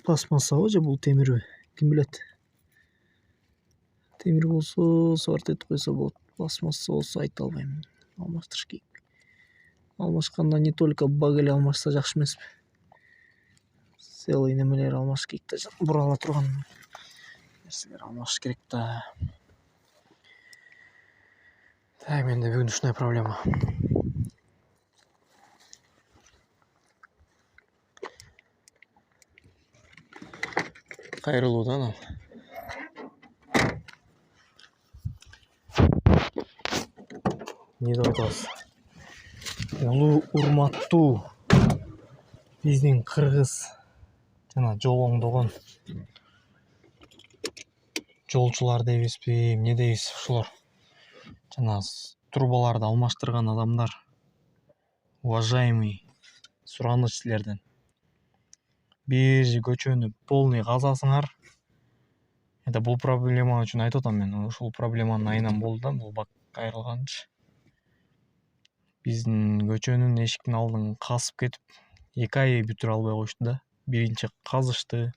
пластмассабы же бул темирби, ким билет. Темир болсо сварт этип койсо болот, пластмасса болсо айта албайм. Алмаштырыш керек. Алмашканда не только баг эле алмашса жакшы эмеспи? Целый немелер алмаш керек да, бурала турган нерселер алмаш керек да. Так, менде бүгүн ушундай проблема. Кайрылуу да анан. Не деп атабыз? Улуу урматтуу биздин кыргыз жана жол оңдогон жолчулар дейбизби, эмне дейбиз ушулар? Жана трубаларды алмаштырган адамдар. Уважаемый, сураныч силерден. Бир көчөнү полный казасыңар. Это бул проблема үчүн айтып атам мен. Ушул проблеманын айынан болду да, бул бак кайрылганчы. Биздин көчөнүн эшиктин алдын касып кетип, 2 ай бүтүрө албай коюшту да. Биринчи казышты,